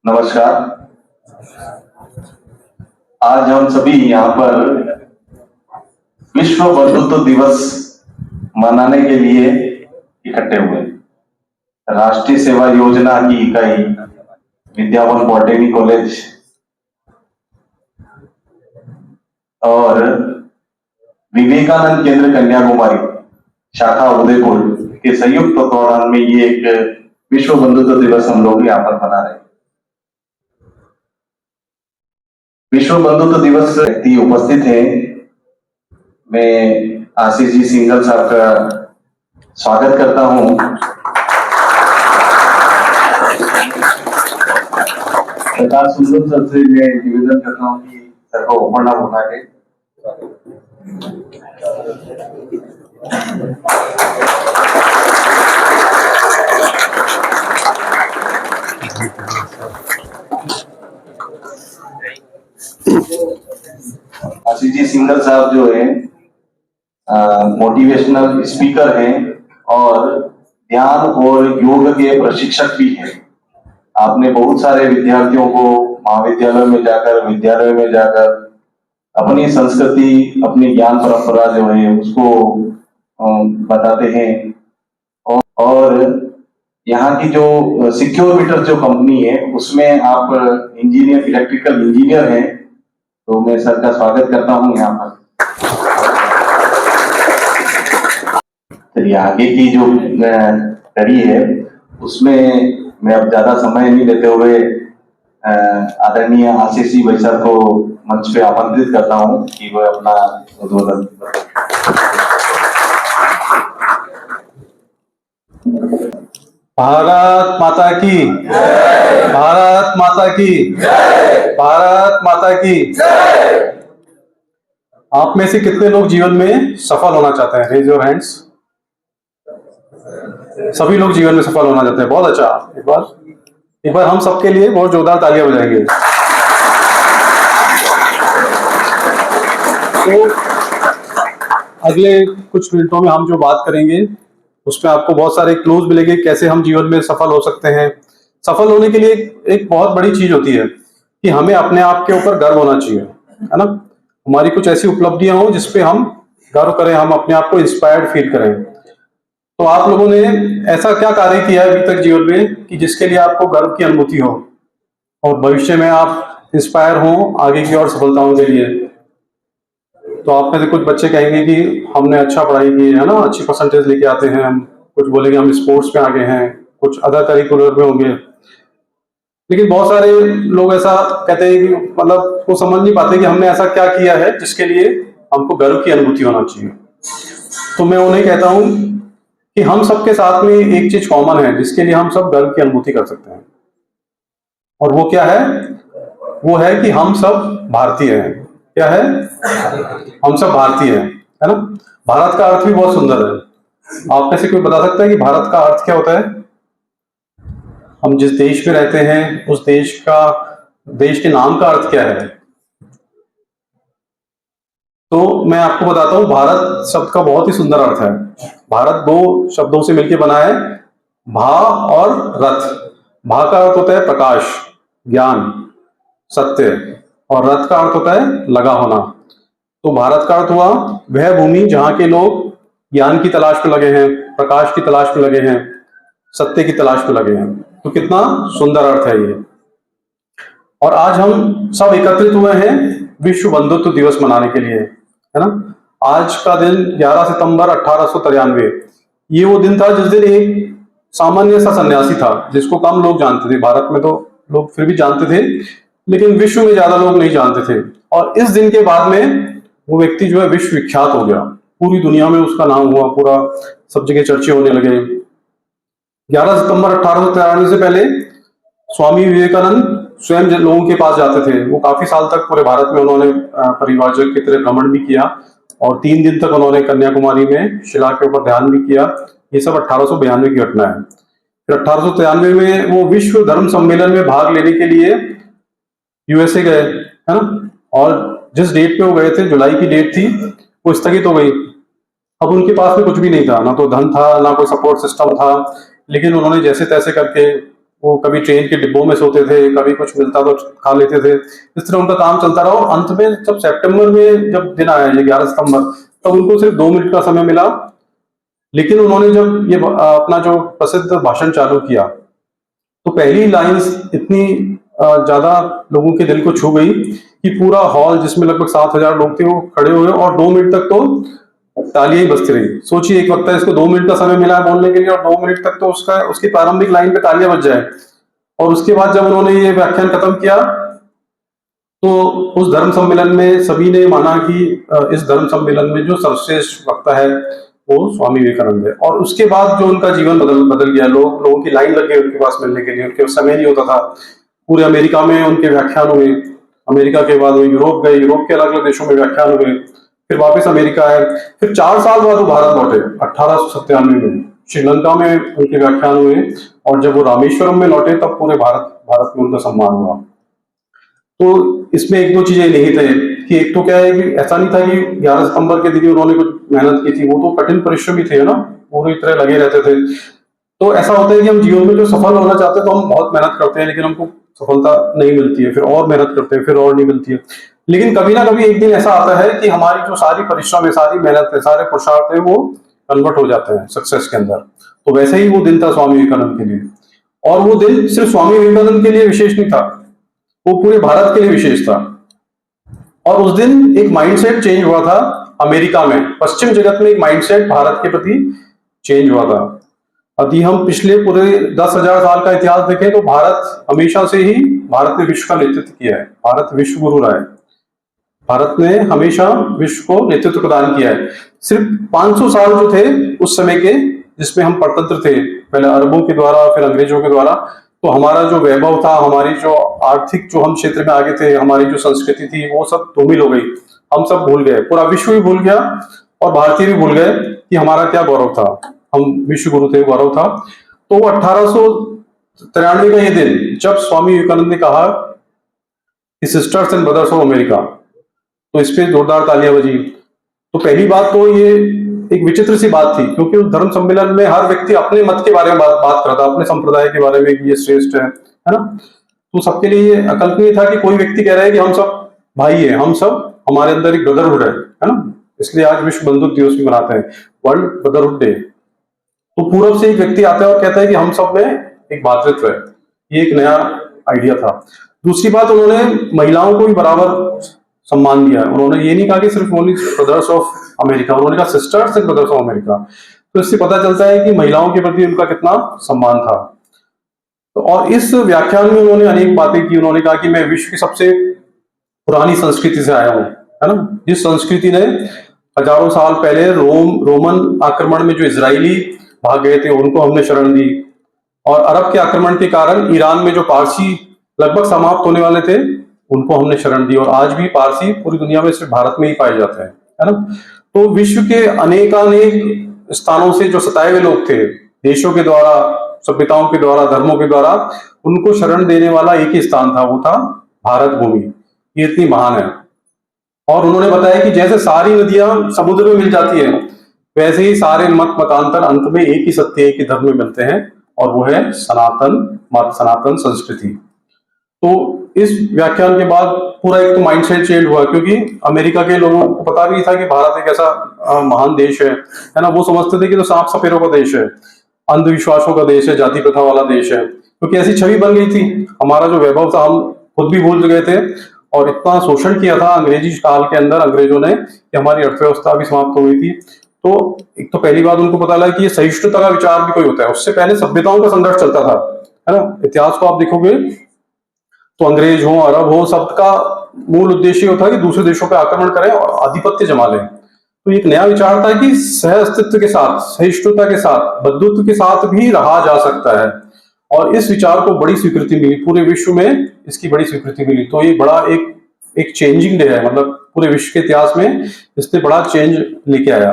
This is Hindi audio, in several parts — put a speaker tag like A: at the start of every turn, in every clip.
A: नमस्कार। आज हम सभी यहाँ पर विश्व बंधुत्व दिवस मनाने के लिए इकट्ठे हुए। राष्ट्रीय सेवा योजना की इकाई विद्यावन पॉलिटेक्निक कॉलेज और विवेकानंद केंद्र कन्याकुमारी शाखा उदयपुर के संयुक्त तत्वावधान में ये एक विश्व बंधुत्व दिवस हम लोग यहाँ पर मना रहे हैं। विश्व बंधुत्व दिवस व्यक्ति उपस्थित हैं। मैं आशीष जी सिंघल साहब का स्वागत करता हूं। प्रकाश सुंदर सर से मैं निवेदन करता हूं कि सर को ओपन अप होना है। आशीष जी सिंघल साहब जो है मोटिवेशनल स्पीकर हैं और ध्यान और योग के प्रशिक्षक भी हैं। आपने बहुत सारे विद्यार्थियों को महाविद्यालय में जाकर विद्यालय में जाकर अपनी संस्कृति अपनी ज्ञान परंपरा जो है उसको बताते हैं। और यहाँ की जो सिक्योर मीटर जो कंपनी है उसमें आप इंजीनियर इलेक्ट्रिकल इंजीनियर हैं, तो मैं सर का स्वागत करता हूँ यहाँ पर। चलिए आगे की जो कड़ी है उसमें मैं अब ज्यादा समय नहीं लेते हुए आदरणीय आशीष जी भाई साहब को मंच पे आमंत्रित करता हूँ कि वह अपना उद्बोधन।
B: भारत माता की, भारत माता की, भारत माता की। आप में से कितने लोग जीवन में सफल होना चाहते हैं? Raise your hands. सभी लोग जीवन में सफल होना चाहते हैं। बहुत अच्छा। एक बार हम सबके लिए बहुत जोरदार तालियां बजाएंगे। तो अगले कुछ मिनटों में हम जो बात करेंगे उसमें आपको बहुत सारे क्लूज मिलेंगे कैसे हम जीवन में सफल हो सकते हैं। सफल होने के लिए एक बहुत बड़ी चीज होती है कि हमें अपने आप के ऊपर गर्व होना चाहिए, है ना। हमारी कुछ ऐसी उपलब्धियां हो जिसपे हम गर्व करें, हम अपने आप को इंस्पायर्ड फील करें। तो आप लोगों ने ऐसा क्या कार्य किया है अभी तक जीवन में कि जिसके लिए आपको गर्व की अनुभूति हो और भविष्य में आप इंस्पायर हो आगे की और सफलताओं के लिए। तो आप में से कुछ बच्चे कहेंगे कि हमने अच्छा पढ़ाई की है ना, अच्छी परसेंटेज लेके आते हैं हम। कुछ बोलेंगे हम स्पोर्ट्स में आगे हैं, कुछ अदर करिकुलर में होंगे। लेकिन बहुत सारे लोग ऐसा कहते हैं कि मतलब वो समझ नहीं पाते कि हमने ऐसा क्या किया है जिसके लिए हमको गर्व की अनुभूति होना चाहिए। तो मैं उन्हें कहता हूं कि हम सबके साथ में एक चीज कॉमन है जिसके लिए हम सब गर्व की अनुभूति कर सकते हैं, और वो क्या है? वो है कि हम सब भारतीय हैं। क्या है? हम सब भारतीय हैं, है ना। भारत का अर्थ भी बहुत सुंदर है। आप में से कोई बता सकता है कि भारत का अर्थ क्या होता है? हम जिस देश में रहते हैं उस देश के नाम का अर्थ क्या है? तो मैं आपको बताता हूं, भारत शब्द का बहुत ही सुंदर अर्थ है। भारत दो शब्दों से मिलकर बना है, भा और रथ। भा का अर्थ होता है प्रकाश, ज्ञान, सत्य, और रथ का अर्थ होता है लगा होना। तो भारत का अर्थ हुआ वह भूमि जहां के लोग ज्ञान की तलाश में लगे हैं, प्रकाश की तलाश में लगे हैं, सत्य की तलाश में लगे हैं। तो कितना सुंदर अर्थ है ये। और आज हम सब एकत्रित हुए हैं विश्व बंधुत्व दिवस मनाने के लिए, है ना। आज का दिन 11 सितंबर 1893, ये वो दिन था जिस दिन एक सामान्य सा सन्यासी था जिसको कम लोग जानते थे। भारत में तो लोग फिर भी जानते थे, लेकिन विश्व में ज्यादा लोग नहीं जानते थे। और इस दिन के बाद में वो व्यक्ति जो है विश्व विख्यात हो गया, पूरी दुनिया में उसका नाम हुआ, पूरा सब जगह चर्चे होने लगे। 11 सितंबर 1893 से पहले स्वामी विवेकानंद स्वयं लोगों के पास जाते थे। वो काफी साल तक पूरे भारत में उन्होंने परिव्राजक की तरह भ्रमण भी किया और 3 दिन तक उन्होंने कन्याकुमारी में शिला के ऊपर ध्यान भी किया। ये सब 1892 की घटना है। फिर 1893 में वो विश्व धर्म सम्मेलन में भाग लेने के लिए यूएसए गए, है ना। और जिस डेट पे वो गए थे, जुलाई की डेट थी, वो स्थगित हो गई। अब उनके पास में कुछ भी नहीं था, ना तो धन था, ना कोई सपोर्ट सिस्टम था, लेकिन उन्होंने जैसे तैसे करके वो कभी ट्रेन के डिब्बों में सोते थे, कभी कुछ मिलता तो खा लेते थे। इस तरह उनका काम चलता रहा और अंत में जब सितंबर में जब दिन आया, ये 11 सितंबर, तब उनको सिर्फ 2 मिनट का समय मिला। लेकिन उन्होंने जब ये अपना जो प्रसिद्ध भाषण चालू किया, तो पहली लाइंस इतनी ज्यादा लोगों के दिल को छू गई कि पूरा हॉल, जिसमें लगभग 7,000 लोग थे, वो खड़े हुए और 2 मिनट तक तो तालियां ही बजती रही। सोचिए, एक वक्त है, इसको 2 मिनट का समय मिला है बोलने के लिए और 2 मिनट तक तो उसकी प्रारंभिक लाइन पे तालियां बज जाए। और उसके बाद जब उन्होंने ये व्याख्यान खत्म किया, तो उस धर्म सम्मेलन में सभी ने माना कि इस धर्म सम्मेलन में जो सर्वश्रेष्ठ वक्ता है वो स्वामी विवेकानंद है। और उसके बाद जो उनका जीवन बदल गया। लोगों की लाइन लग गई उनके पास मिलने के लिए, उनके पास समय नहीं होता था। पूरे अमेरिका में उनके व्याख्यान हुए, अमेरिका के बाद वो यूरोप गए, यूरोप के अलग अलग देशों में व्याख्यान हुए, फिर वापस अमेरिका आए, फिर 4 साल बाद वो भारत लौटे 1897 में। श्रीलंका में उनके व्याख्यान हुए और जब वो रामेश्वरम में लौटे तब पूरे भारत में उनका सम्मान हुआ। तो इसमें एक दो चीजें नहीं थे कि एक तो क्या है कि ऐसा नहीं था कि 11 सितंबर के दिन ही उन्होंने कुछ मेहनत की थी, वो तो कठिन परिश्रमी थे ना, पूरी तरह लगे रहते थे। तो ऐसा होता है कि हम जीवन में जो सफल होना चाहते हैं तो हम बहुत मेहनत करते हैं, लेकिन हमको सफलता नहीं मिलती है, फिर और मेहनत करते हैं, फिर और नहीं मिलती है। लेकिन कभी ना कभी एक दिन ऐसा आता है कि हमारी जो सारी परिश्रम है, सारी मेहनत है, सारे पुरुषार्थ है, वो कन्वर्ट हो जाते हैं सक्सेस के अंदर। तो वैसे ही वो दिन था स्वामी विवेकानंद के लिए। और वो दिन सिर्फ स्वामी विवेकानंद के लिए विशेष नहीं था, वो पूरे भारत के लिए विशेष था। और उस दिन एक माइंडसेट चेंज हुआ था अमेरिका में, पश्चिम जगत में एक माइंडसेट भारत के प्रति चेंज हुआ था। यदि हम पिछले पूरे 10,000 साल का इतिहास देखें तो भारत हमेशा से ही, भारत ने विश्व का नेतृत्व किया है, भारत विश्व गुरु रहा है, भारत ने हमेशा विश्व को नेतृत्व प्रदान किया है। सिर्फ 500 साल जो थे उस समय के, जिसमें हम परतंत्र थे, पहले अरबों के द्वारा फिर अंग्रेजों के द्वारा, तो हमारा जो वैभव था, हमारी जो आर्थिक जो हम क्षेत्र में आगे थे, हमारी जो संस्कृति थी, वो सब धूमिल हो गई। हम सब भूल गए, पूरा विश्व भी भूल गया और भारतीय भी भूल गए कि हमारा क्या गौरव था, हम विश्व गुरु थे, गौरव था। तो 1893 का ये दिन जब स्वामी विवेकानंद ने कहा कि sisters and brothers of America, तो इस पे जोरदार तालियां बजी। तो पहली बात तो ये एक विचित्र सी बात थी, क्योंकि उस धर्म सम्मेलन में हर व्यक्ति अपने मत के बारे में बात कर रहा था, अपने संप्रदाय के बारे में कि ये श्रेष्ठ है ना। तो सबके लिए ये अकल्पनीय था कि कोई व्यक्ति कह रहा है कि हम सब भाई है, हम सब, हमारे अंदर एक ब्रदरहुड है ना। इसलिए आज विश्व बंधुत्व दिवस भी मनाते हैं, वर्ल्ड ब्रदरहुड डे। तो पूर्व से एक व्यक्ति आता है और कहता है कि हम सब में एक भातृत्व है। ये एक नया आइडिया था। दूसरी बात, उन्होंने महिलाओं को भी बराबर सम्मान दिया है। उन्होंने ये नहीं कहा कि सिर्फ ओनली ब्रदर्स ऑफ अमेरिका, उन्होंने कहा sisters and brothers of America. तो इससे पता चलता है कि महिलाओं के प्रति उनका कितना सम्मान था। तो और इस व्याख्यान में उन्होंने अनेक बातें की। उन्होंने कहा कि मैं विश्व की सबसे पुरानी संस्कृति से आया हूं, है ना, जिस संस्कृति ने हजारों साल पहले रोमन आक्रमण में जो इजरायली भाग गए थे उनको हमने शरण दी, और अरब के आक्रमण के कारण ईरान में जो पारसी लगभग समाप्त होने वाले थे उनको हमने शरण दी, और आज भी पारसी पूरी दुनिया में सिर्फ भारत में ही पाए जाते हैं, है ना। तो विश्व के अनेकानेक स्थानों से जो सताए हुए लोग थे, देशों के द्वारा, सभ्यताओं के द्वारा, धर्मों के द्वारा, उनको शरण देने वाला एक ही स्थान था, वो था भारत भूमि। ये इतनी महान है। और उन्होंने बताया कि जैसे सारी नदियां समुद्र में मिल जाती है, वैसे ही सारे मत मतांतर अंत में एक ही सत्य, एक ही धर्म में मिलते हैं, और वो है सनातन मत, सनातन संस्कृति। तो इस व्याख्यान के बाद पूरा एक तो माइंडसेट चेंज हुआ, क्योंकि अमेरिका के लोगों को पता भी था कि भारत एक ऐसा महान देश है ना। वो समझते थे कि तो सांप सपेरों का देश है, अंधविश्वासों का देश है, जाति प्रथा वाला देश है, क्योंकि ऐसी छवि बन गई थी। हमारा जो वैभव था हम खुद भी भूल गए थे, और इतना शोषण किया था अंग्रेजी काल के अंदर अंग्रेजों ने कि हमारी अर्थव्यवस्था भी समाप्त हो गई थी। तो एक तो पहली बात उनको पता लगा कि ये सहिष्णुता का विचार भी कोई होता है। उससे पहले सभ्यताओं का संघर्ष चलता था, है ना। इतिहास को आप देखोगे तो अंग्रेज हो, अरब हो, सबका मूल उद्देश्य होता है कि दूसरे देशों पर आक्रमण करें और आधिपत्य जमा लें। तो एक नया विचार था कि सह अस्तित्व के साथ, सहिष्णुता के साथ, बंधुत्व के साथ भी रहा जा सकता है, और इस विचार को बड़ी स्वीकृति मिली, पूरे विश्व में इसकी बड़ी स्वीकृति मिली। तो ये बड़ा एक चेंजिंग डे है, मतलब पूरे विश्व के इतिहास में इसने बड़ा चेंज लेके आया।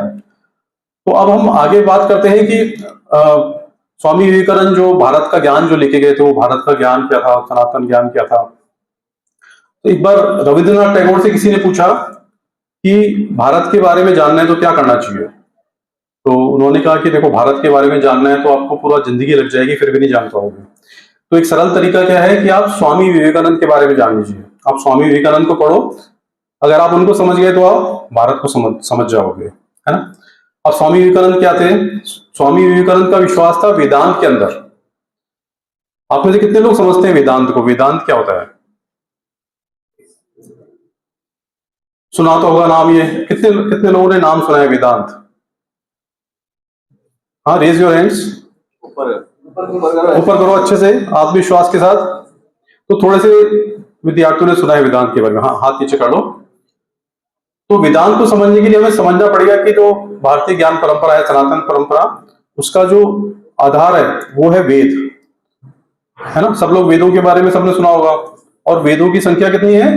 B: तो अब हम आगे बात करते हैं कि स्वामी विवेकानंद जो भारत का ज्ञान जो लेके गए थे, वो भारत का ज्ञान क्या था, सनातन ज्ञान क्या था। तो एक बार रविंद्रनाथ टैगोर से किसी ने पूछा कि भारत के बारे में जानना है तो क्या करना चाहिए। तो उन्होंने कहा कि देखो, भारत के बारे में जानना है तो आपको पूरा जिंदगी लग जाएगी, फिर भी नहीं जान पाओगे। तो एक सरल तरीका क्या है कि आप स्वामी विवेकानंद के बारे में जान लीजिए। आप स्वामी विवेकानंद को पढ़ो, अगर आप उनको समझ गए तो आप भारत को समझ जाओगे, है ना। अब स्वामी विवेकानंद क्या थे? स्वामी विवेकानंद का विश्वास था वेदांत के अंदर। आप में से कितने लोग समझते हैं वेदांत को? वेदांत क्या होता है? सुना तो होगा नाम, ये कितने कितने लोगों ने नाम सुना है वेदांत? हाँ, रेज योर हैंड्स, ऊपर करो अच्छे से आत्मविश्वास के साथ। तो थोड़े से विद्यार्थियों ने सुना है वेदांत के बारे में, हाँ हाथ नीचे कर लो। तो वेदांत को समझने के लिए हमें समझना पड़ेगा कि जो भारतीय ज्ञान परंपरा है, सनातन परंपरा, उसका जो आधार है वो है वेद, है ना। सब लोग वेदों के बारे में सबने सुना होगा। और वेदों की संख्या कितनी है?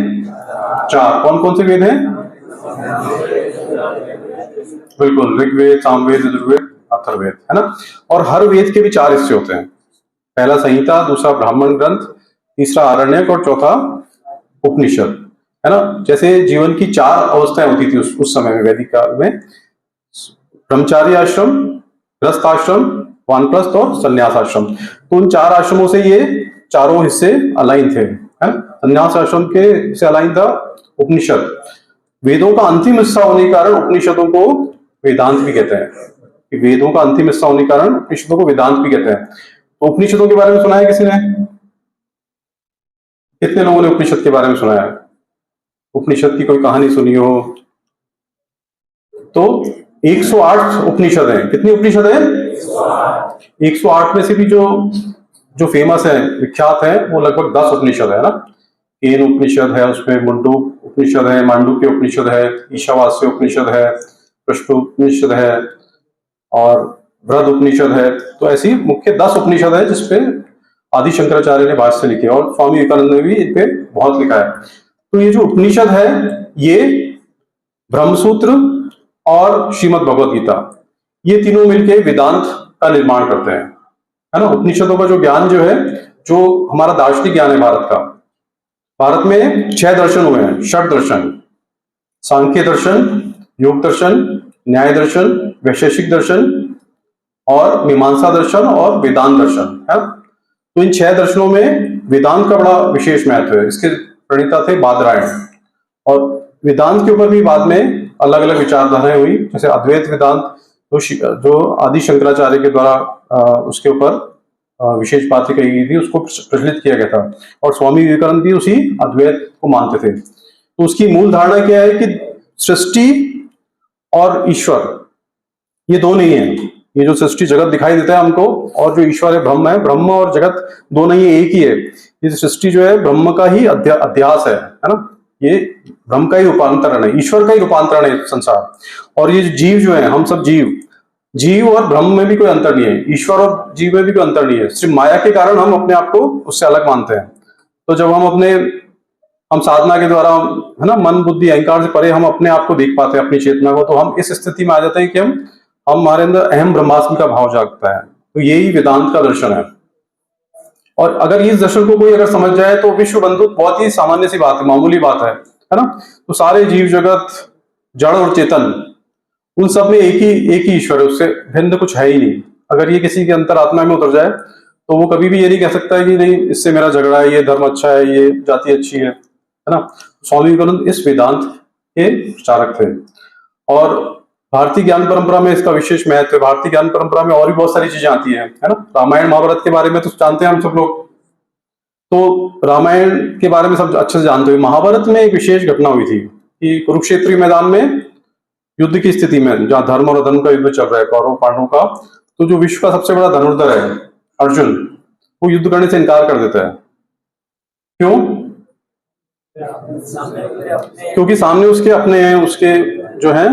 B: 4। कौन कौन से वेद हैं? बिल्कुल, ऋग्वेद, सामवेद, यजुर्वेद, अथर्ववेद, है ना। और हर वेद के भी 4 हिस्से होते हैं। पहला संहिता, दूसरा ब्राह्मण ग्रंथ, तीसरा आरण्यक और चौथा उपनिषद, है ना। जैसे जीवन की 4 अवस्थाएं होती थी उस समय में, वैदिक काल में। ब्रह्मचारी आश्रम, गृहस्थ आश्रम, वानप्रस्थ और संन्यास आश्रम। तो उन 4 आश्रमों से ये चारों हिस्से अलाइन थे, है ना। संन्यास आश्रम के से अलाइन था उपनिषद। वेदों का अंतिम हिस्सा होने के कारण उपनिषदों को वेदांत भी कहते हैं। वेदों का अंतिम हिस्सा होने के कारण उपनिषदों को वेदांत भी कहते हैं। तो उपनिषदों के बारे में सुना है किसी ने? कितने लोगों ने उपनिषद के बारे में सुना है? उपनिषद की कोई कहानी सुनी हो? तो 108 उपनिषद हैं। कितनी उपनिषद है? 108 में से भी जो जो फेमस है, विख्यात है, वो लगभग 10 उपनिषद है ना। केन उपनिषद है, उसमें मुंडूक उपनिषद है, मांडुक्य उपनिषद है, ईशावास्य उपनिषद है, प्रश्न उपनिषद है और बृहद उपनिषद है। तो ऐसी मुख्य 10 उपनिषद है जिसपे आदि शंकराचार्य ने भाष्य लिखे और स्वामी विवेकानंद ने भी इन पे बहुत लिखा है। तो ये जो उपनिषद है, ये ब्रह्मसूत्र और श्रीमद् भगवद गीता, ये तीनों मिलकर वेदांत का निर्माण करते हैं, है ना। उपनिषदों का जो ज्ञान जो है, जो हमारा दार्शनिक ज्ञान है भारत का, भारत में 6 दर्शन हुए हैं, षट दर्शन, सांख्य दर्शन, योग दर्शन, न्याय दर्शन, वैशेषिक दर्शन और मीमांसा दर्शन और वेदांत दर्शन, है। तो इन 6 दर्शनों में वेदांत का बड़ा विशेष महत्व है। इसके प्रणेता थे बादरायण। और वेदांत के ऊपर भी बाद में अलग अलग विचारधाराएं हुई, जैसे अद्वैत वेदांत जो आदि शंकराचार्य के द्वारा उसके ऊपर विशेष बातें कही गई थी, उसको प्रचलित किया गया था। और स्वामी विवेकानंद भी उसी अद्वैत को मानते थे। तो उसकी मूल धारणा क्या है कि सृष्टि और ईश्वर ये दो नहीं है। ये जो सृष्टि जगत दिखाई देता है हमको, और जो ईश्वर है, ब्रह्म और जगत दो नहीं है, एक ही है। ये सृष्टि जो है ब्रह्म का ही अध्यास है ना। ये ब्रह्म का ही रूपांतरण है, ईश्वर का ही रूपांतरण है संसार। और ये जीव जो है, हम सब जीव और ब्रह्म में भी कोई अंतर नहीं है, ईश्वर और जीव में भी कोई अंतर नहीं है। सिर्फ माया के कारण हम अपने आप को उससे अलग मानते हैं। तो जब हम साधना के द्वारा, है ना, मन बुद्धि अहंकार से परे हम अपने आप को देख पाते हैं, अपनी चेतना को, तो हम इस स्थिति में आ जाते हैं कि हमारे अंदर अहम ब्रह्मास्मि का भाव जागता है। तो यही वेदांत का दर्शन है। और अगर इस दर्शन को कोई अगर समझ जाए तो विश्व बंधुत्व बहुत ही सामान्य सी बात है, मामूली बात है ना। तो सारे जीव जगत, जड़ और चेतन, उन सब में एक ही ईश्वर है, उससे भिन्न कुछ है ही नहीं। अगर ये किसी के अंतरात्मा में उतर जाए तो वो कभी भी ये नहीं कह सकता है कि नहीं, इससे मेरा झगड़ा है, ये धर्म अच्छा है, ये जाति अच्छी है ना। स्वामी विवेकानंद इस वेदांत के प्रचारक थे। और भारतीय ज्ञान परंपरा में इसका विशेष महत्व है। भारतीय ज्ञान परंपरा में और भी बहुत सारी चीजें आती हैं, है ना। रामायण महाभारत के बारे में तो जानते हैं हम सब लोग। तो रामायण के बारे में सब अच्छे से जानते हैं। महाभारत में एक विशेष घटना हुई थी कि कुरुक्षेत्र मैदान में युद्ध की स्थिति में, जहां धर्म और अधर्म का युद्ध चल रहा है, कौरव पांडवों का, तो जो विश्व का सबसे बड़ा धनुर्धर है अर्जुन, वो युद्ध करने से इनकार कर देता है। क्यों? क्योंकि सामने उसके अपने हैं, उसके जो हैं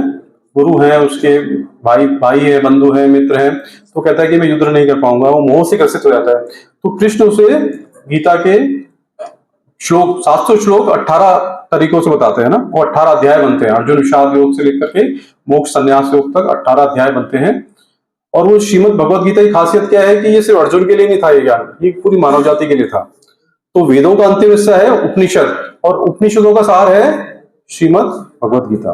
B: गुरु हैं, उसके भाई है, बंधु है, मित्र हैं। तो कहता है कि मैं युद्ध नहीं कर पाऊंगा, वो मोह से ग्रसित हो जाता है। तो कृष्ण उसे गीता के श्लोक 700 श्लोक 18 तरीकों से बताते हैं ना। वो 18 अध्याय बनते हैं, अर्जुन विषाद योग से लेकर के मोक्ष संन्यास योग तक 18 अध्याय बनते हैं। और वो श्रीमद् भगवद गीता की खासियत क्या है कि ये सिर्फ अर्जुन के लिए नहीं था, ये ज्ञान ये पूरी मानव जाति के लिए था। तो वेदों का अंतिम हिस्सा है उपनिषद, और उपनिषदों का सार है श्रीमद् भगवद गीता।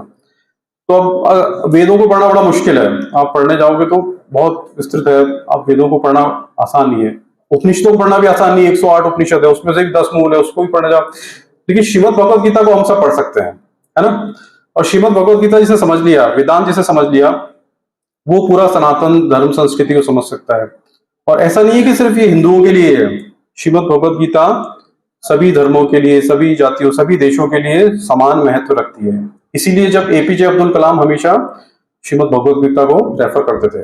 B: तो अब वेदों को पढ़ना बड़ा मुश्किल है। आप पढ़ने जाओगे तो बहुत विस्तृत है, आप वेदों को पढ़ना आसान नहीं है। उपनिषदों को पढ़ना भी आसान नहीं है, 108 उपनिषद है, उसमें से भी 10 मूल है, उसको भी पढ़ना जाओ। लेकिन श्रीमद् भगवत गीता को हम सब पढ़ सकते हैं, है ना। और श्रीमद् भगवत गीता जिसे समझ लिया, वेदांत जिसे समझ लिया, वो पूरा सनातन धर्म संस्कृति को समझ सकता है। और ऐसा नहीं है कि सिर्फ ये हिंदुओं के लिए है, श्रीमद् भगवत गीता सभी धर्मों के लिए, सभी जातियों, सभी देशों के लिए समान महत्व रखती है। इसीलिए जब एपीजे अब्दुल कलाम हमेशा श्रीमद् भगवत गीता को रेफर करते थे,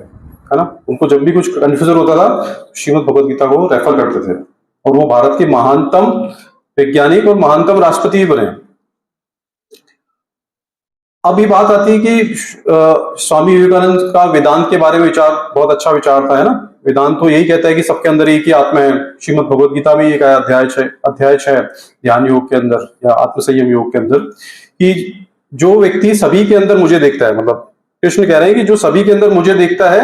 B: है ना, उनको जब भी कुछ कंफ्यूजन होता था श्रीमद् भगवत गीता को रेफर करते थे, और वो भारत के महानतम वैज्ञानिक और महानतम राष्ट्रपति भी बने। अब ये बात आती है कि स्वामी विवेकानंद का वेदांत के बारे में विचार बहुत अच्छा विचार था, है ना। वेदांत तो यही कहता है कि सबके अंदर एक ही आत्मा है। श्रीमद् भगवत गीता में एक अध्याय 6 ध्यान योग के अंदर या आत्मसंयम योग के अंदर, कि जो व्यक्ति सभी के अंदर मुझे देखता है, मतलब कृष्ण कह रहे हैं कि जो सभी के अंदर मुझे देखता है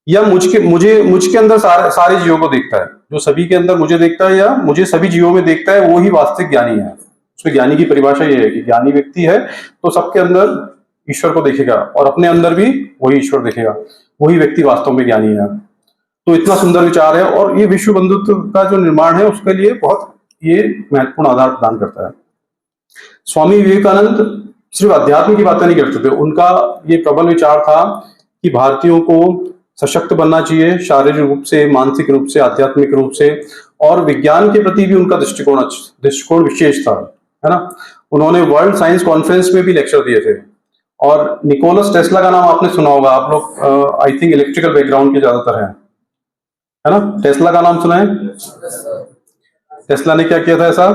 B: या मुझ के अंदर सारे जीवों को देखता है, जो सभी के अंदर मुझे देखता है या मुझे सभी जीवों में देखता है, वो ही वास्तविक ज्ञानी है। उसमें ज्ञानी की परिभाषा ये है कि ज्ञानी व्यक्ति है तो सबके अंदर ईश्वर को देखेगा और अपने अंदर भी वही ईश्वर देखेगा, वही व्यक्ति वास्तव में ज्ञानी है। तो इतना सुंदर विचार है, और ये विश्व बंधुत्व का जो निर्माण है उसके लिए बहुत ये महत्वपूर्ण आधार प्रदान करता है। स्वामी विवेकानंद सिर्फ अध्यात्म की बातें नहीं करते थे, उनका ये प्रबल विचार था कि भारतीयों को सशक्त बनना चाहिए, शारीरिक रूप से, मानसिक रूप से, आध्यात्मिक रूप से, और विज्ञान के प्रति भी उनका दृष्टिकोण विशेष था, है ना। उन्होंने वर्ल्ड साइंस कॉन्फ्रेंस में भी लेक्चर दिए थे। और निकोलस टेस्ला का नाम आपने सुना होगा, आप लोग आई थिंक इलेक्ट्रिकल बैकग्राउंड के ज्यादातर हैं, है ना। टेस्ला का नाम सुना है? टेस्ला ने क्या किया था ऐसा?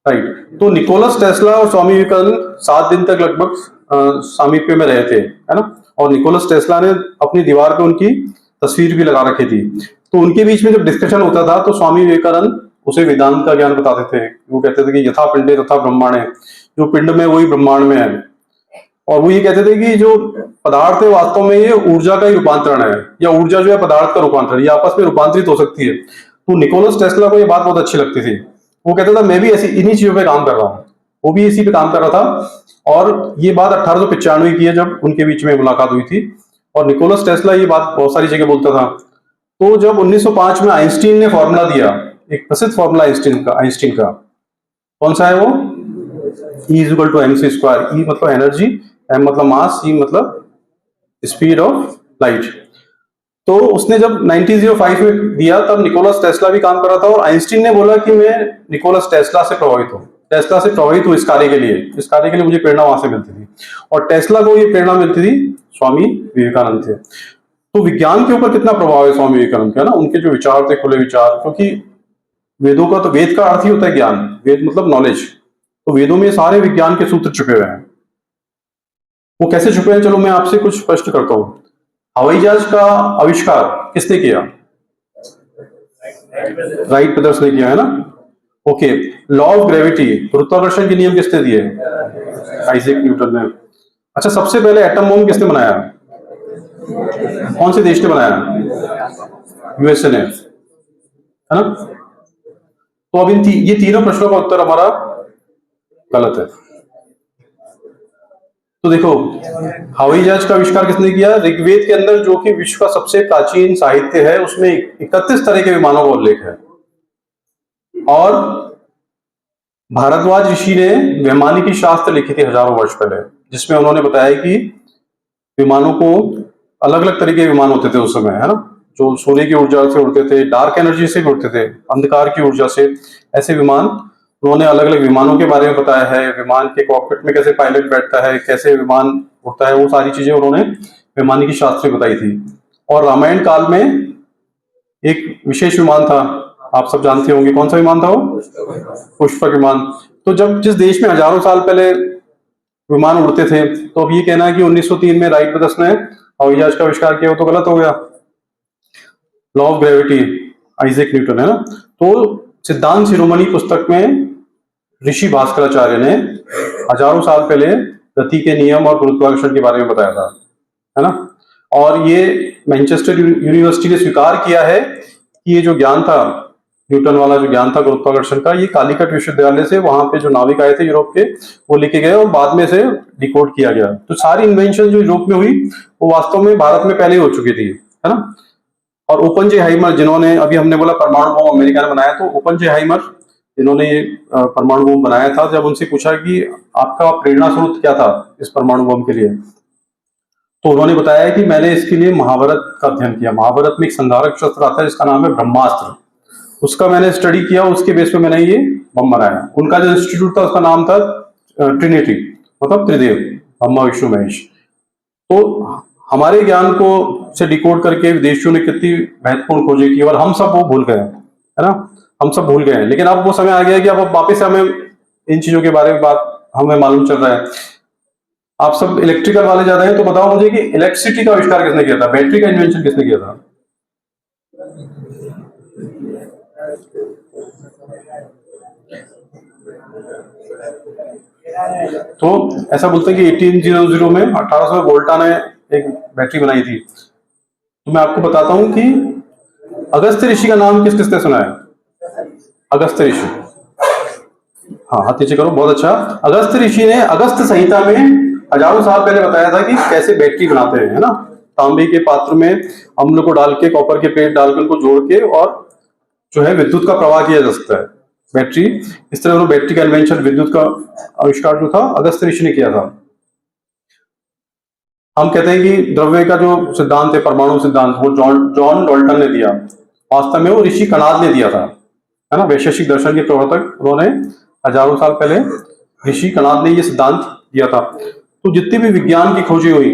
B: राइट। तो निकोलस टेस्ला और स्वामी विवेकानंद 7 दिन तक लगभग सामीप्य में रहे थे, है ना। और निकोलस टेस्ला ने अपनी दीवार पे उनकी तस्वीर भी लगा रखी थी। तो उनके बीच में जब डिस्कशन होता था तो स्वामी विवेकानंद उसे वेदांत का ज्ञान बताते थे। वो कहते थे कि यथा पिंडे तथा ब्रह्मांडे, जो पिंड में वही ब्रह्मांड में है। और वो ये कहते थे कि जो पदार्थ है वास्तव में ये ऊर्जा का ही रूपांतरण है, या ऊर्जा जो है पदार्थ का रूपांतरण, ये आपस में रूपांतरित हो सकती है। तो निकोलस टेस्ला को ये बात बहुत अच्छी लगती थी। वो कहता था मैं भी ऐसी इन्हीं चीजों पे काम कर रहा हूँ, वो भी इसी पे काम कर रहा था। और ये बात 1895 की है जब उनके बीच में मुलाकात हुई थी। और निकोलस टेस्ला ये बात बहुत सारी जगह बोलता था। तो जब 1905 में आइंस्टीन ने फॉर्मूला दिया, एक प्रसिद्ध फॉर्मूला आइंस्टीन का, कौन सा है वो? E equal to mc square. E मतलब एनर्जी, m मतलब मास, ई मतलब स्पीड ऑफ लाइट। तो उसने जब 1905 में दिया तब निकोलस टेस्ला भी काम कर रहा था, और आइंस्टीन ने बोला कि मैं निकोलस टेस्ला से प्रभावित हूँ इस कार्य के लिए मुझे प्रेरणा वहां से मिलती थी। और टेस्ला को ये प्रेरणा मिलती थी स्वामी विवेकानंद थे। तो विज्ञान के ऊपर कितना प्रभाव है स्वामी विवेकानंद का, ना। उनके जो विचार थे, खुले विचार, क्योंकि वेदों का तो, वेद का अर्थ ही होता है ज्ञान, वेद मतलब नॉलेज। तो वेदों में सारे विज्ञान के सूत्र छुपे हुए हैं। वो कैसे छुपे हैं, चलो मैं आपसे कुछ स्पष्ट करता हूं। हवाई जहाज का आविष्कार किसने किया? राइट ब्रदर्स ने किया, है ना। ओके। लॉ ऑफ ग्रेविटी, गुरुत्वाकर्षण के नियम किसने दिए? आइजैक न्यूटन ने। अच्छा, सबसे पहले एटम बम किसने बनाया? कौन से देश ने बनाया? यूएसए ने, है ना। तो अब ये तीनों प्रश्नों का उत्तर हमारा गलत है। तो देखो, हवाई जहाज का आविष्कार किसने किया? ऋग्वेद के अंदर, जो कि विश्व का सबसे प्राचीन साहित्य है, उसमें 31 तरह के विमानों का उल्लेख है। और भारद्वाज ऋषि ने वैमानिकी शास्त्र लिखी थी हजारों वर्ष पहले, जिसमें उन्होंने बताया कि विमानों को अलग अलग तरह के विमान होते थे उस समय, है ना। जो सूर्य की ऊर्जा से उड़ते थे, डार्क एनर्जी से भी उड़ते थे, अंधकार की ऊर्जा से, ऐसे विमान। उन्होंने अलग अलग विमानों के बारे में बताया है, विमान के कॉकपिट में कैसे पायलट बैठता है, कैसे विमान उड़ता है, वो सारी चीजें उन्होंने वैमानिकी शास्त्र में बताई थी। और रामायण काल में एक विशेष विमान था, आप सब जानते होंगे, कौन सा विमान था वो? पुष्पक विमान। तो जब जिस देश में हजारों साल पहले विमान उड़ते थे, तो अब ये कहना है कि 1903 में राइट ब्रदर्स ने हवाई जहाज का आविष्कार किया, वो तो गलत हो गया। Law of gravity, Isaac Newton, है ना। तो सिद्धांत शिरोमणि पुस्तक में ऋषि भास्कराचार्य ने हजारों साल पहले गति के नियम और गुरुत्वाकर्षण के बारे में बताया था, है ना। और ये मैनचेस्टर यूनिवर्सिटी ने स्वीकार किया है कि ये जो ज्ञान था, न्यूटन वाला जो ज्ञान था गुरुत्वाकर्षण का, ये कालीकट विश्वविद्यालय से, वहां पे जो नाविक आए थे यूरोप के, वो लेके गए और बाद में से डिकोड किया गया। तो सारी इन्वेंशन जो यूरोप में हुई वो वास्तव में भारत में पहले हो चुकी थी, है ना। और ओपनजेहाइमर, जिन्होंने अभी हमने बोला परमाणु बम अमेरिका ने बनाया, तो ओपनजेहाइमर जिन्होंने ये परमाणु बम बनाया था, जब उनसे पूछा कि आपका प्रेरणा स्रोत क्या था इस परमाणु बम के लिए, तो उन्होंने बताया कि मैंने इसके लिए महाभारत का अध्ययन किया। महाभारत में एक संधारक शस्त्र आता है जिसका नाम है ब्रह्मास्त्र, उसका मैंने स्टडी किया, उसके बेस पे मैंने ये बम बनाया। उनका जो इंस्टीट्यूट था उसका नाम था ट्रिनिटी, मतलब त्रिदेव, ब्रह्मा विष्णु महेश। तो हमारे ज्ञान को से डिकोड करके विदेशियों ने कितनी महत्वपूर्ण खोजें की, और हम सब वो भूल गए, है ना, हम सब भूल गए हैं। लेकिन अब वो समय आ गया है कि अब वापस हमें इन चीजों के बारे में बात हमें मालूम चल रहा है। आप सब इलेक्ट्रिकल वाले ज्यादा हैं, तो बताओ मुझे कि इलेक्ट्रिसिटी का आविष्कार किसने किया था, बैटरी का इन्वेंशन किसने किया था? तो ऐसा बोलते हैं कि 1800 में 1800 वोल्टा ने एक बैटरी बनाई थी। तो मैं आपको बताता हूं कि अगस्त ऋषि का नाम किस किसने सुना है? अगस्त ऋषि, हाँ हाथ नीचे करो, बहुत अच्छा। अगस्त ऋषि ने अगस्त संहिता में हजारों साल पहले बताया था कि कैसे बैटरी बनाते हैं, है ना, तांबे के पात्र में अम्ल को डाल के, कॉपर के प्लेट डालकर उनको जोड़ के, और जो है विद्युत का प्रवाह किया जा सकता है बैटरी। इस तरह उन्होंने बैटरी का इन्वेंशन, विद्युत का आविष्कार जो था अगस्त ऋषि ने किया था। हम कहते हैं कि द्रव्य का जो सिद्धांत है, परमाणु सिद्धांत, वो जॉन डाल्टन ने दिया। वास्तव में वो ऋषि कणाद ने दिया था, है ना, वैशेषिक दर्शन के प्रवर्तक, उन्होंने हजारों साल पहले ऋषि कणाद ने ये सिद्धांत दिया था। तो जितनी भी विज्ञान की खोजें हुई,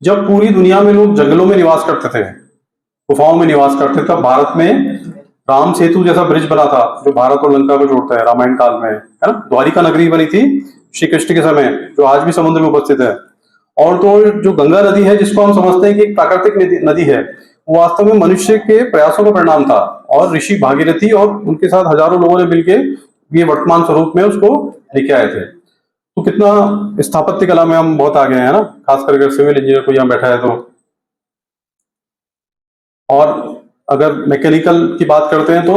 B: जब पूरी दुनिया में लोग जंगलों में निवास करते थे, गुफाओं में निवास करते थे, तब भारत में राम सेतु जैसा ब्रिज बना था जो भारत और लंका को जोड़ता है, रामायण काल में, है ना। द्वारिका नगरी बनी थी श्री कृष्ण के समय, जो आज भी समुद्र में उपस्थित है। और तो जो गंगा नदी है, जिसको हम समझते हैं कि एक प्राकृतिक नदी है, वो वास्तव में मनुष्य के प्रयासों का परिणाम था, और ऋषि भागीरथी और उनके साथ हजारों लोगों ने मिलकर ये वर्तमान स्वरूप में उसको लेके आए थे। तो कितना स्थापत्य कला में हम बहुत आगे हैं ना, खास करके सिविल इंजीनियर को यहाँ बैठा है तो। और अगर मैकेनिकल की बात करते हैं तो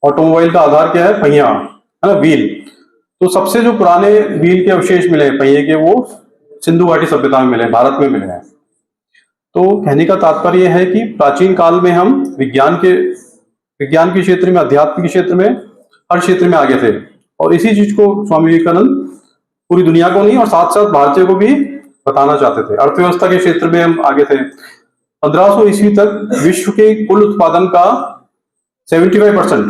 B: ऑटोमोबाइल का आधार क्या है? पहिया, है ना, व्हील। तो सबसे जो पुराने व्हील के अवशेष मिले पहिए के, वो सिंधु घाटी सभ्यता में मिले, भारत में मिले हैं। तो कहने का तात्पर्य है कि प्राचीन काल में हम विज्ञान के क्षेत्र में, अध्यात्म के क्षेत्र में, हर क्षेत्र में आगे थे। और इसी चीज को स्वामी विवेकानंद पूरी दुनिया को नहीं, और साथ साथ भारतीयों को भी बताना चाहते थे। अर्थव्यवस्था के क्षेत्र में हम आगे थे। 1500 ईस्वी तक विश्व के कुल उत्पादन का 75%,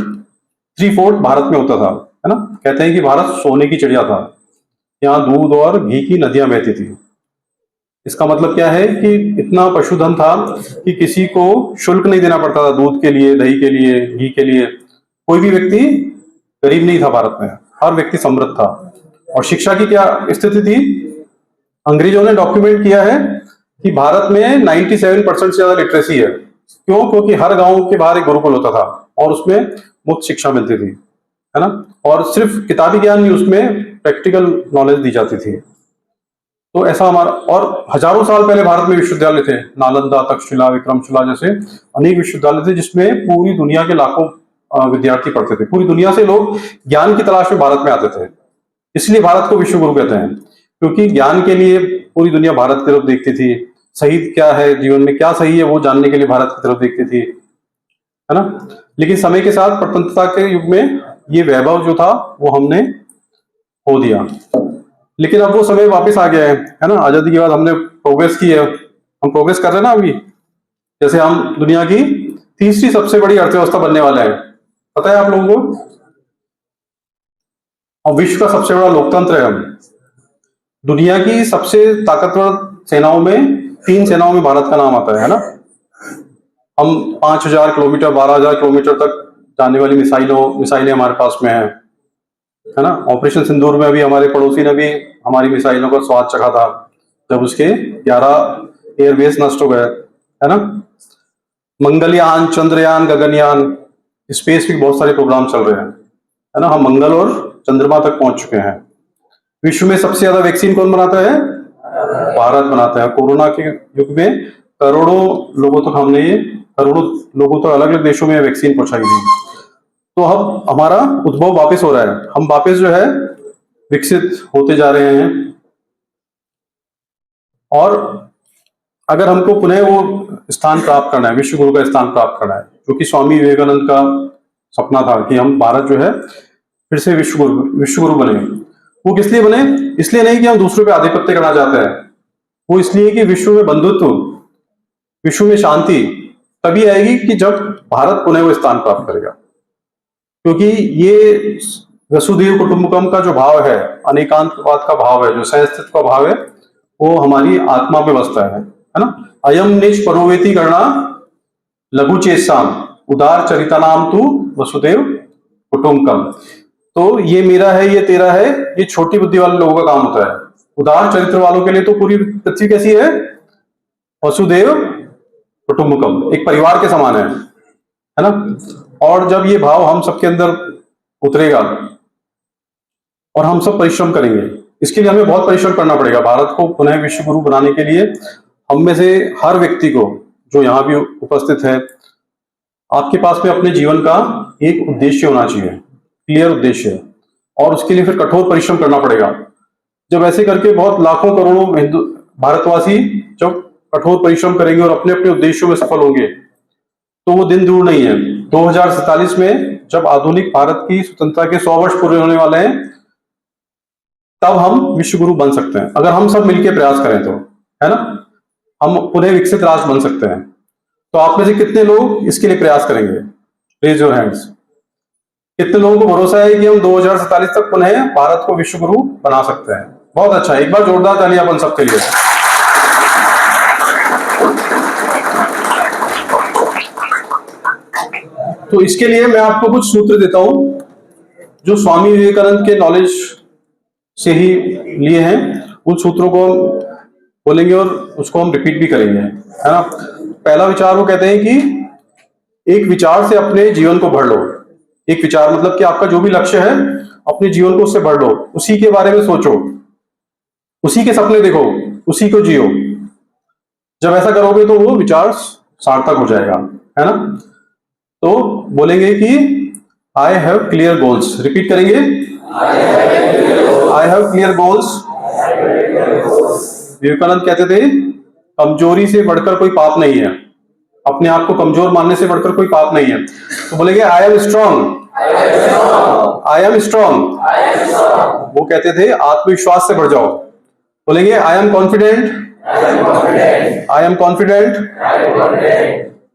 B: 3/4 भारत में होता था, है ना। कहते हैं कि भारत सोने की चिड़िया था, यहाँ दूध और घी की नदियां बहती थी। इसका मतलब क्या है कि इतना पशुधन था कि किसी को शुल्क नहीं देना पड़ता था, दूध के लिए, दही के लिए, घी के लिए। कोई भी व्यक्ति गरीब नहीं था भारत में, हर व्यक्ति समृद्ध था। और शिक्षा की क्या स्थिति थी? अंग्रेजों ने डॉक्यूमेंट किया है कि भारत में 97% से ज्यादा लिटरेसी है। क्यों? क्योंकि हर गांव के बाहर एक गुरुकुल होता था और उसमें मुफ्त शिक्षा मिलती थी, है ना। और सिर्फ किताबी ज्ञान नहीं, उसमें प्रैक्टिकल नॉलेज दी जाती थी। तो ऐसा हमारा, और हजारों साल पहले भारत में विश्वविद्यालय थे, नालंदा, तक्षशिला, विक्रमशिला जैसे अनेक विश्वविद्यालय थे, जिसमें पूरी दुनिया के लाखों विद्यार्थी पढ़ते थे। पूरी दुनिया से लोग ज्ञान की तलाश में भारत में आते थे। इसलिए भारत को विश्व गुरु कहते हैं, क्योंकि ज्ञान के लिए पूरी दुनिया भारत की तरफ देखती थी। सही क्या है जीवन में, क्या सही है, वो जानने के लिए भारत की तरफ देखती थी, है ना। लेकिन समय के साथ प्रपंचता के युग में ये वैभव जो था वो हमने खो दिया। लेकिन अब वो समय वापस आ गया है ना। आजादी के बाद हमने प्रोग्रेस की है, हम प्रोग्रेस कर रहे हैं ना अभी। जैसे हम दुनिया की तीसरी सबसे बड़ी अर्थव्यवस्था बनने वाले हैं, पता है आप लोगों को। और विश्व का सबसे बड़ा लोकतंत्र है हम। दुनिया की सबसे ताकतवर सेनाओं में 3 सेनाओं में भारत का नाम आता है ना। हम 5000 किलोमीटर, 12000 किलोमीटर तक जाने वाली मिसाइलें हमारे पास में है ना। ऑपरेशन सिंदूर में अभी हमारे पड़ोसी ने भी हमारी मिसाइलों का स्वाद चखा था, जब उसके 11 एयरबेस नष्ट हो गए, है ना। मंगलयान, चंद्रयान, गगनयान, स्पेस के बहुत सारे प्रोग्राम चल रहे हैं, है ना। हम मंगल और चंद्रमा तक पहुंच चुके हैं। विश्व में सबसे ज्यादा वैक्सीन कौन बनाता है? भारत बनाता है। कोरोना के युग में करोड़ों लोगों तक अलग अलग देशों में वैक्सीन पहुंचाई गई। तो अब हमारा उद्भव वापस हो रहा है, हम वापस जो है विकसित होते जा रहे हैं। और अगर हमको पुनः वो स्थान प्राप्त करना है, विश्व गुरु का स्थान प्राप्त करना है, जो कि स्वामी विवेकानंद का सपना था कि हम भारत जो है फिर से विश्व गुरु बने। वो किस लिए बने? इसलिए नहीं कि हम दूसरों पे आधिपत्य करना चाहते हैं, वो इसलिए कि विश्व में बंधुत्व, विश्व में शांति तभी आएगी कि जब भारत पुनः वो स्थान प्राप्त करेगा। क्योंकि ये वसुधैव कुटुंबकम का जो भाव है, अनेकांतवाद का भाव है, जो सहअस्तित्व का भाव है, वो हमारी आत्मा पे बसता है ना। अयम निज परोवेति गणना लघु चेसाम उदार चरिता नाम तू वसुधैव कुटुंबकम। तो ये मेरा है, ये तेरा है, ये छोटी बुद्धि वाले लोगों का काम होता है। उदार चरित्र वालों के लिए तो पूरी पृथ्वी कैसी है? वसुधैव कुटुंबकम, एक परिवार के समान है ना। और जब ये भाव हम सबके अंदर उतरेगा और हम सब परिश्रम करेंगे, इसके लिए हमें बहुत परिश्रम करना पड़ेगा। भारत को पुनः विश्व गुरु बनाने के लिए हम में से हर व्यक्ति को, जो यहाँ भी उपस्थित है, आपके पास में अपने जीवन का एक उद्देश्य होना चाहिए, क्लियर उद्देश्य, और उसके लिए फिर कठोर परिश्रम करना पड़ेगा। जब ऐसे करके बहुत लाखों करोड़ों हिंदू भारतवासी जब कठोर परिश्रम करेंगे और अपने अपने उद्देश्यों में सफल होंगे, तो वो दिन दूर नहीं है। 2047 में जब आधुनिक भारत की स्वतंत्रता के 100 वर्ष पूरे होने वाले हैं, तब हम विश्व गुरु बन सकते हैं, अगर हम सब मिलकर प्रयास करें तो, है ना। हम पुनः विकसित राष्ट्र बन सकते हैं। तो आप में से कितने लोग इसके लिए प्रयास करेंगे? Raise your hands. कितने लोगों को भरोसा है कि हम 2047 तक पुनः भारत को विश्व गुरु बना सकते हैं? बहुत अच्छा, एक बार जोरदार तालियां अपन सबके लिए। तो इसके लिए मैं आपको कुछ सूत्र देता हूं, जो स्वामी विवेकानंद के नॉलेज से ही लिए हैं। उन सूत्रों को हम बोलेंगे और उसको हम रिपीट भी करेंगे, है ना। पहला विचार वो कहते हैं कि एक विचार से अपने जीवन को भर लो। एक विचार मतलब कि आपका जो भी लक्ष्य है, अपने जीवन को उससे भर लो, उसी के बारे में सोचो, उसी के सपने देखो, उसी को जियो। जब ऐसा करोगे तो वो विचार सार्थक हो जाएगा, है ना। तो बोलेंगे कि I have clear goals. Repeat करेंगे, I have clear goals. Vivekananda कहते थे कमजोरी से बढ़कर कोई पाप नहीं है, अपने आप को कमजोर मानने से बढ़कर कोई पाप नहीं है। तो बोलेंगे I am strong, I am strong. वो कहते थे आत्मविश्वास से बढ़ जाओ। बोलेंगे I am confident, I am confident.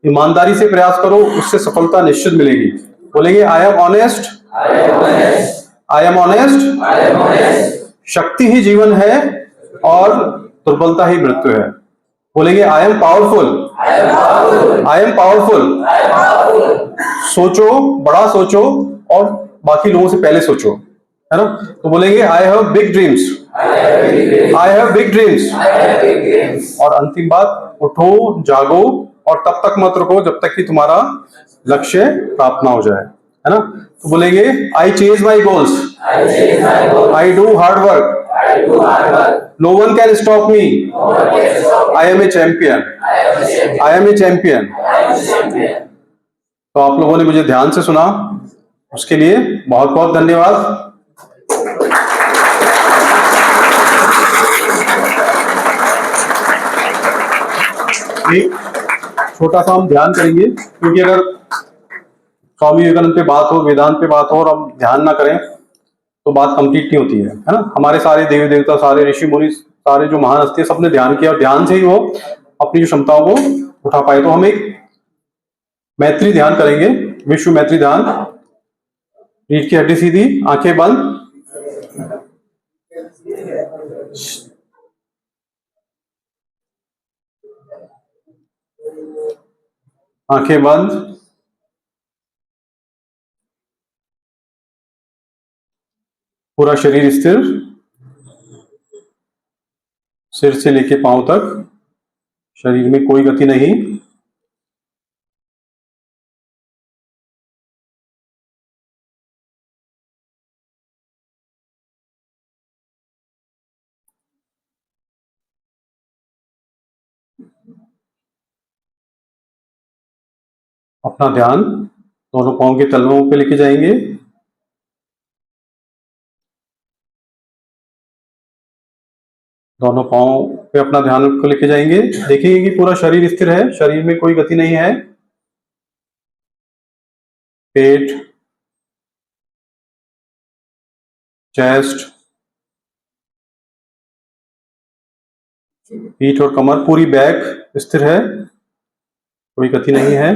B: ईमानदारी से प्रयास करो, उससे सफलता निश्चित मिलेगी। बोलेंगे I am honest, I am honest. शक्ति ही जीवन है और दुर्बलता ही मृत्यु है। बोलेंगे I am powerful, I am powerful. सोचो, बड़ा सोचो और बाकी लोगों से पहले सोचो, है ना। तो बोलेंगे I have big dreams, I have big dreams. और अंतिम बात, उठो, जागो और तब तक मत रुको जब तक कि तुम्हारा लक्ष्य प्राप्त ना हो जाए, है ना। तो बोलेंगे I chase my goals, I do hard work, no one can stop me, I am a champion, I am a champion. तो आप लोगों ने मुझे ध्यान से सुना, उसके लिए बहुत बहुत धन्यवाद। एक छोटा सा हम ध्यान करेंगे, क्योंकि अगर स्वामी विवेकानंद पे बात हो, वेदांत पे बात हो और हम ध्यान ना करें तो बात कंप्लीट नहीं होती है ना। हमारे सारे देवी देवता, सारे ऋषि मुनि, सारे जो महान हस्ती, सबने ध्यान किया और ध्यान से ही वो अपनी जो क्षमताओं को उठा पाए। तो हम एक मैत्री ध्यान करेंगे, विश्व मैत्री ध्यान। रीढ़ की हड्डी सीधी, आंखें बंद। आंखें बंद। पूरा शरीर स्थिर, सिर से लेके पांव तक शरीर में कोई गति नहीं। अपना ध्यान दोनों पांव के तलवों पे लेके जाएंगे। दोनों पाँव पे अपना ध्यान को लेके जाएंगे। देखेंगे कि पूरा शरीर स्थिर है, शरीर में कोई गति नहीं है। पेट, चेस्ट, पीठ और कमर, पूरी बैक स्थिर है, कोई गति नहीं है।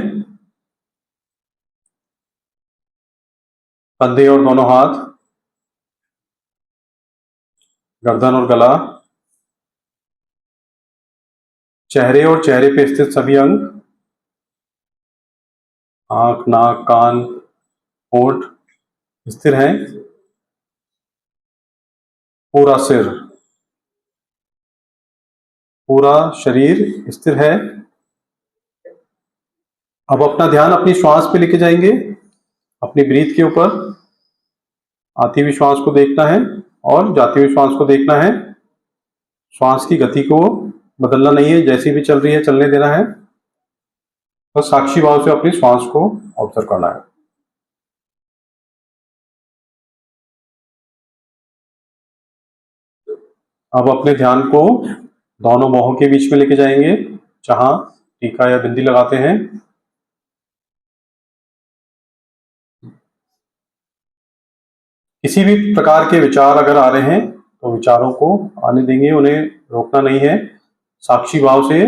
B: कंधे और दोनों हाथ, गर्दन और गला, चेहरे और चेहरे पे स्थित सभी अंग, आंख, नाक, कान, होंठ स्थिर हैं। पूरा सिर, पूरा शरीर स्थिर है। अब अपना ध्यान अपनी श्वास पे लेके जाएंगे, अपनी ब्रीथ के ऊपर। आती हुई श्वास को देखना है और जाती हुई श्वास को देखना है। श्वास की गति को बदलना नहीं है, जैसी भी चल रही है चलने देना है। बस साक्षी भाव से अपनी श्वास को ऑब्जर्व करना है। अब अपने ध्यान को दोनों बाहों के बीच में लेके जाएंगे, जहां टीका या बिंदी लगाते हैं। किसी भी प्रकार के विचार अगर आ रहे हैं तो विचारों को आने देंगे, उन्हें रोकना नहीं है। साक्षी भाव से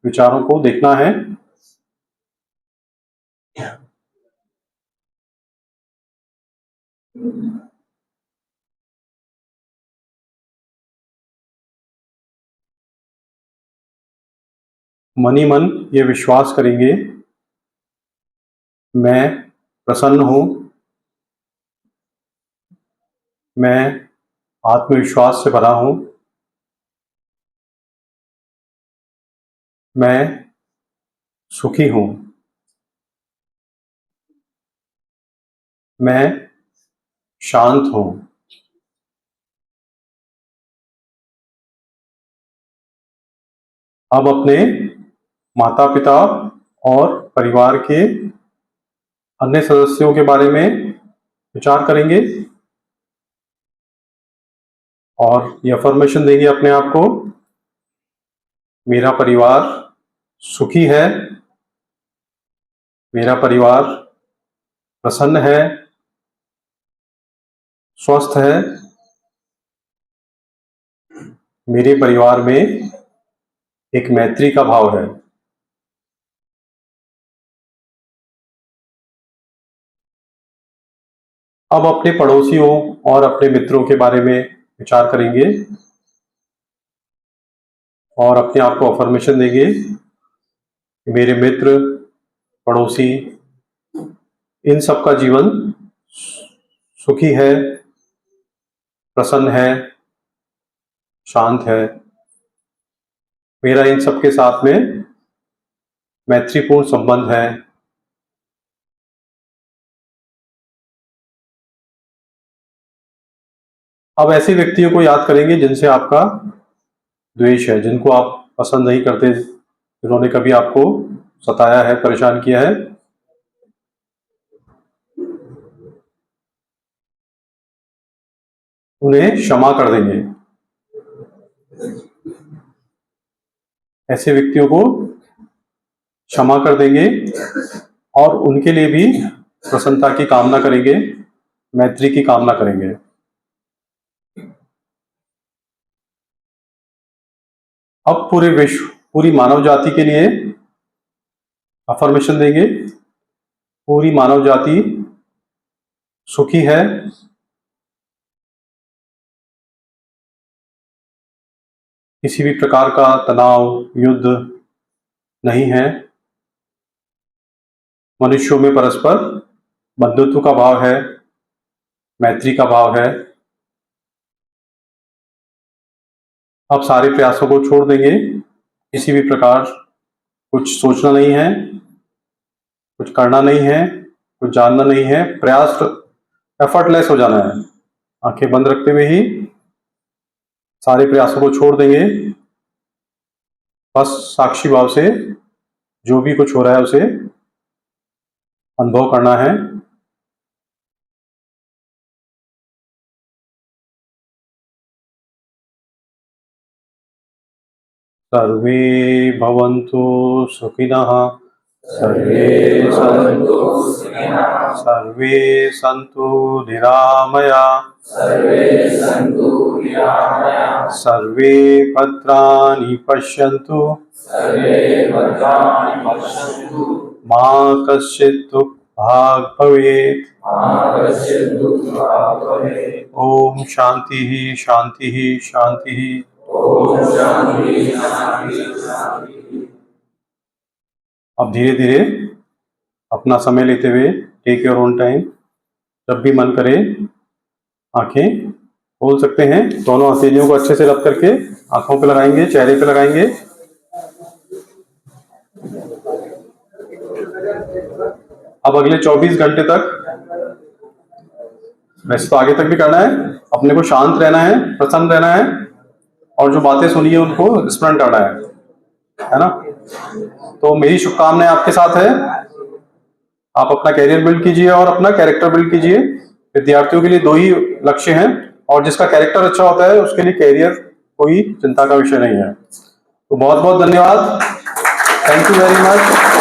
B: विचारों को देखना है। मन ही मन ये विश्वास करेंगे, मैं प्रसन्न हूं, मैं आत्मविश्वास से भरा हूं, मैं सुखी हूं, मैं शांत हूं। अब अपने माता पिता और परिवार के अन्य सदस्यों के बारे में विचार करेंगे और ये अफर्मेशन देंगे अपने आप को, मेरा परिवार सुखी है, मेरा परिवार प्रसन्न है, स्वस्थ है, मेरे परिवार में एक मैत्री का भाव है। अब अपने पड़ोसियों और अपने मित्रों के बारे में विचार करेंगे और अपने आप को अफर्मेशन देंगे, मेरे मित्र, पड़ोसी, इन सब का जीवन सुखी है, प्रसन्न है, शांत है। मेरा इन सब के साथ में मैत्रीपूर्ण संबंध है। अब ऐसे व्यक्तियों को याद करेंगे जिनसे आपका द्वेष है, जिनको आप पसंद नहीं करते, जिन्होंने कभी आपको सताया है, परेशान किया है। उन्हें क्षमा कर देंगे। ऐसे व्यक्तियों को क्षमा कर देंगे और उनके लिए भी प्रसन्नता की कामना करेंगे, मैत्री की कामना करेंगे। अब पूरे विश्व, पूरी मानव जाति के लिए अफर्मेशन देंगे, पूरी मानव जाति सुखी है, किसी भी प्रकार का तनाव, युद्ध नहीं है, मनुष्यों में परस्पर बंधुत्व का भाव है, मैत्री का भाव है। अब सारे प्रयासों को छोड़ देंगे, किसी भी प्रकार कुछ सोचना नहीं है, कुछ करना नहीं है, कुछ जानना नहीं है, प्रयास एफर्टलेस हो जाना है। आंखें बंद रखते हुए ही सारे प्रयासों को छोड़ देंगे, बस साक्षी भाव से जो भी कुछ हो रहा है उसे अनुभव करना है। सर्वे भवन्तु सुखिनः, सर्वे सन्तु निरामया, सर्वे भद्राणि पश्यन्तु, मा कश्चित् दुःखभाग् भवेत्। ओम शांति शांति शांति। अब धीरे धीरे अपना समय लेते हुए, टेक योर ओन टाइम, जब भी मन करे आंखें खोल सकते हैं। दोनों हथेलियों को अच्छे से रब करके आंखों पे लगाएंगे, चेहरे पे लगाएंगे। अब अगले 24 घंटे तक, वैसे तो आगे तक भी करना है, अपने को शांत रहना है, प्रसन्न रहना है, और जो बातें सुनी है उनको स्मरण करना है ना। तो मेरी शुभकामनाएं आपके साथ है। आप अपना कैरियर बिल्ड कीजिए और अपना कैरेक्टर बिल्ड कीजिए। विद्यार्थियों के लिए 2 ही लक्ष्य हैं, और जिसका कैरेक्टर अच्छा होता है उसके लिए कैरियर कोई चिंता का विषय नहीं है। तो बहुत बहुत धन्यवाद, थैंक यू वेरी मच।